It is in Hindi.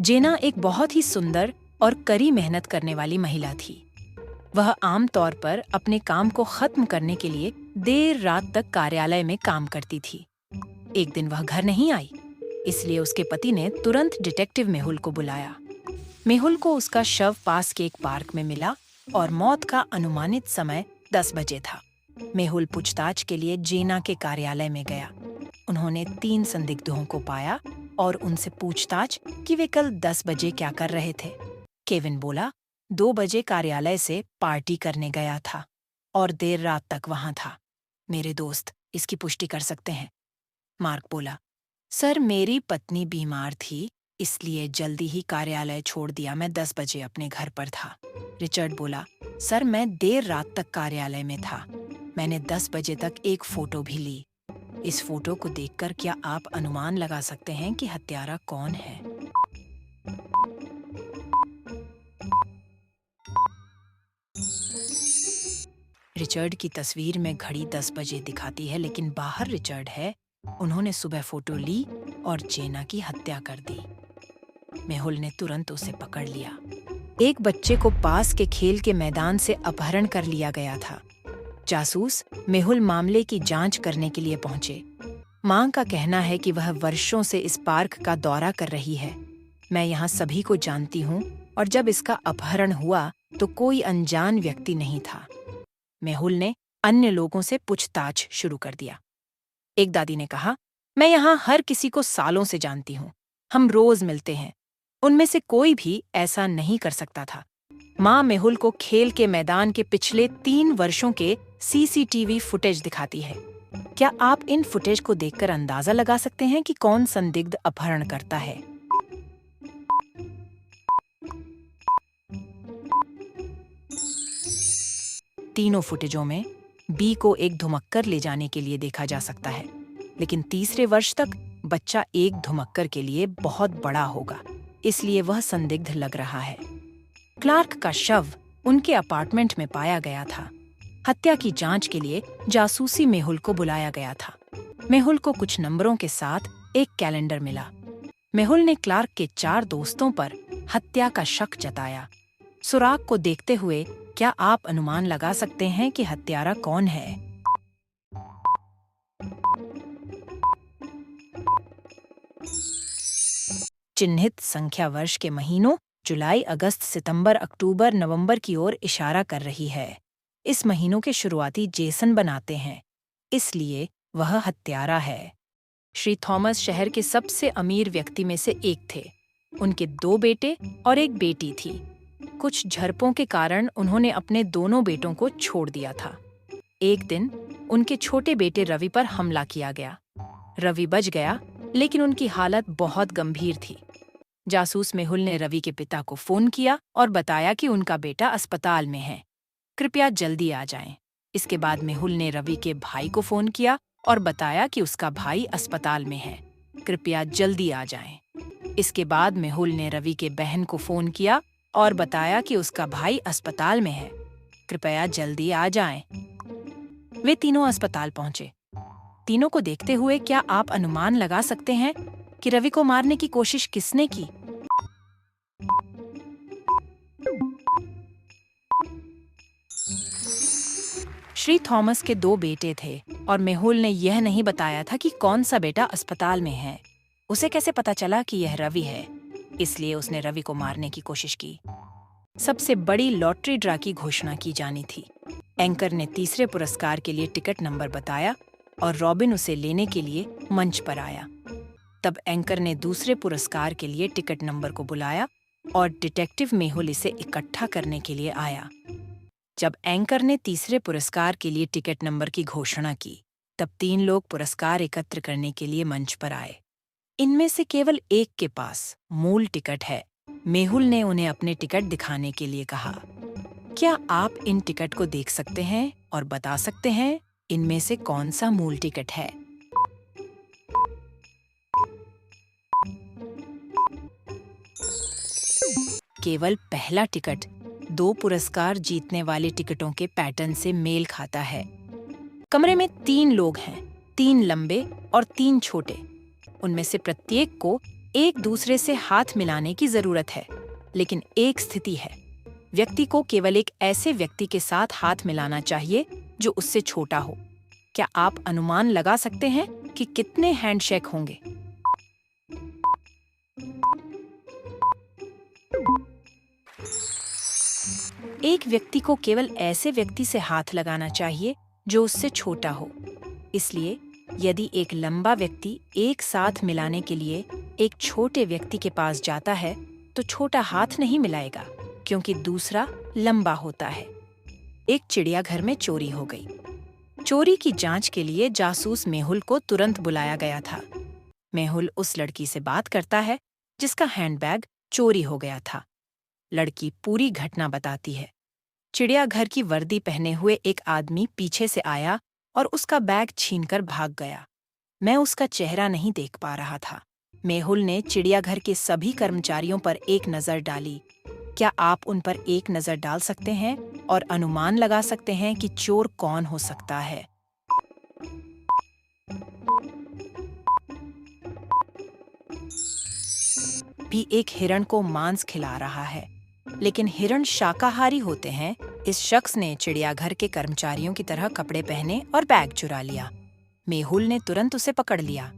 जेना एक बहुत ही सुंदर और कड़ी मेहनत करने वाली महिला थी। वह आम तौर पर अपने काम को खत्म करने के लिए देर रात तक कार्यालय में काम करती थी। एक दिन वह घर नहीं आई, इसलिए उसके पति ने तुरंत डिटेक्टिव मेहुल को बुलाया। मेहुल को उसका शव पास के एक पार्क में मिला और मौत का अनुमानित समय 10 बजे था। मेहुल पूछताछ के लिए जेना के कार्यालय में गया। उन्होंने 3 संदिग्धों को पाया और उनसे पूछताछ कि वे कल 10 बजे क्या कर रहे थे। केविन बोला, 2 बजे कार्यालय से पार्टी करने गया था और देर रात तक वहां था। मेरे दोस्त इसकी पुष्टि कर सकते हैं। मार्क बोला, सर मेरी पत्नी बीमार थी, इसलिए जल्दी ही कार्यालय छोड़ दिया। मैं 10 बजे अपने घर पर था। रिचर्ड बोला, सर मैं देर रात तक कार्यालय में था। मैंने 10 बजे तक एक फोटो भी ली। इस फोटो को देखकर क्या आप अनुमान लगा सकते हैं कि हत्यारा कौन है? रिचर्ड की तस्वीर में घड़ी 10 बजे दिखाती है, लेकिन बाहर रिचर्ड है। उन्होंने सुबह फोटो ली और जेना की हत्या कर दी। मेहुल ने तुरंत उसे पकड़ लिया। एक बच्चे को पास के खेल के मैदान से अपहरण कर लिया गया था। जासूस मेहुल मामले की जांच करने के लिए पहुंचे। मां का कहना है कि वह वर्षों से इस पार्क का दौरा कर रही है। मैं यहाँ सभी को जानती हूँ और जब इसका अपहरण हुआ तो कोई अनजान व्यक्ति नहीं था। मेहुल ने अन्य लोगों से पूछताछ शुरू कर दिया। एक दादी ने कहा, मैं यहाँ हर किसी को सालों से जानती हूँ। हम रोज मिलते हैं। उनमें से कोई भी ऐसा नहीं कर सकता था। माँ मेहुल को खेल के मैदान के पिछले 3 वर्षों के सीसीटीवी फुटेज दिखाती है। क्या आप इन फुटेज को देखकर अंदाजा लगा सकते हैं कि कौन संदिग्ध अपहरण करता है? तीनों फुटेजों में बी को एक धुमक्कर ले जाने के लिए देखा जा सकता है, लेकिन तीसरे वर्ष तक बच्चा एक धुमक्कर के लिए बहुत बड़ा होगा, इसलिए वह संदिग्ध लग रहा है। क्लार्क का शव उनके अपार्टमेंट में पाया गया था। हत्या की जांच के लिए जासूसी मेहुल को बुलाया गया था। मेहुल को कुछ नंबरों के साथ एक कैलेंडर मिला। मेहुल ने क्लार्क के 4 दोस्तों पर हत्या का शक जताया। सुराग को देखते हुए क्या आप अनुमान लगा सकते हैं कि हत्यारा कौन है? चिन्हित संख्या वर्ष के महीनों जुलाई, अगस्त, सितंबर, अक्टूबर, नवंबर की ओर इशारा कर रही है। इस महीनों के शुरुआती जेसन बनाते हैं, इसलिए वह हत्यारा है। श्री थॉमस शहर के सबसे अमीर व्यक्ति में से एक थे। उनके 2 बेटे और एक बेटी थी। कुछ झड़पों के कारण उन्होंने अपने दोनों बेटों को छोड़ दिया था। एक दिन उनके छोटे बेटे रवि पर हमला किया गया। रवि बच गया, लेकिन उनकी हालत बहुत गंभीर थी। जासूस मेहुल ने रवि के पिता को फोन किया और बताया कि उनका बेटा अस्पताल में है, कृपया जल्दी आ जाएं। इसके बाद मेहुल ने रवि के भाई को फोन किया और बताया कि उसका भाई अस्पताल में है, कृपया जल्दी आ जाएं। इसके बाद मेहुल ने रवि के बहन को फोन किया और बताया कि उसका भाई अस्पताल में है, कृपया जल्दी आ जाएं। वे तीनों अस्पताल पहुंचे। तीनों को देखते हुए क्या आप अनुमान लगा सकते हैं कि रवि को मारने की कोशिश किसने की? श्री थॉमस के 2 बेटे थे और मेहुल ने यह नहीं बताया था कि कौन सा बेटा अस्पताल में है। उसे कैसे पता चला कि यह रवि है? इसलिए उसने रवि को मारने की कोशिश की। सबसे बड़ी लॉटरी ड्रा की घोषणा की जानी थी। एंकर ने तीसरे पुरस्कार के लिए टिकट नंबर बताया और रॉबिन उसे लेने के लिए मंच पर आया। तब एंकर ने दूसरे पुरस्कार के लिए टिकट नंबर को बुलाया और डिटेक्टिव मेहुल इसे इकट्ठा करने के लिए आया। जब एंकर ने तीसरे पुरस्कार के लिए टिकट नंबर की घोषणा की, तब 3 लोग पुरस्कार एकत्र करने के लिए मंच पर आए। इनमें से केवल एक के पास मूल टिकट है। मेहुल ने उन्हें अपने टिकट दिखाने के लिए कहा। क्या आप इन टिकट को देख सकते हैं और बता सकते हैं इनमें से कौन सा मूल टिकट है? केवल पहला टिकट 2 पुरस्कार जीतने वाले टिकटों के पैटर्न से मेल खाता है। कमरे में 3 लोग हैं, 3 लंबे और 3 छोटे। उनमें से प्रत्येक को एक दूसरे से हाथ मिलाने की जरूरत है, लेकिन एक स्थिति है। व्यक्ति को केवल एक ऐसे व्यक्ति के साथ हाथ मिलाना चाहिए जो उससे छोटा हो। क्या आप अनुमान लगा सकते हैं कि कितने हैंडशेक होंगे? एक व्यक्ति को केवल ऐसे व्यक्ति से हाथ लगाना चाहिए जो उससे छोटा हो। इसलिए यदि एक लंबा व्यक्ति एक साथ मिलाने के लिए एक छोटे व्यक्ति के पास जाता है, तो छोटा हाथ नहीं मिलाएगा क्योंकि दूसरा लंबा होता है। एक चिड़ियाघर में चोरी हो गई। चोरी की जांच के लिए जासूस मेहुल को तुरंत बुलाया गया था। मेहुल उस लड़की से बात करता है जिसका हैंडबैग चोरी हो गया था। लड़की पूरी घटना बताती है। चिड़ियाघर की वर्दी पहने हुए एक आदमी पीछे से आया और उसका बैग छीनकर भाग गया। मैं उसका चेहरा नहीं देख पा रहा था। मेहुल ने चिड़ियाघर के सभी कर्मचारियों पर एक नज़र डाली। क्या आप उन पर एक नज़र डाल सकते हैं और अनुमान लगा सकते हैं कि चोर कौन हो सकता है? भी एक हिरण को मांस खिला रहा है, लेकिन हिरण शाकाहारी होते हैं। इस शख्स ने चिड़ियाघर के कर्मचारियों की तरह कपड़े पहने और बैग चुरा लिया। मेहुल ने तुरंत उसे पकड़ लिया।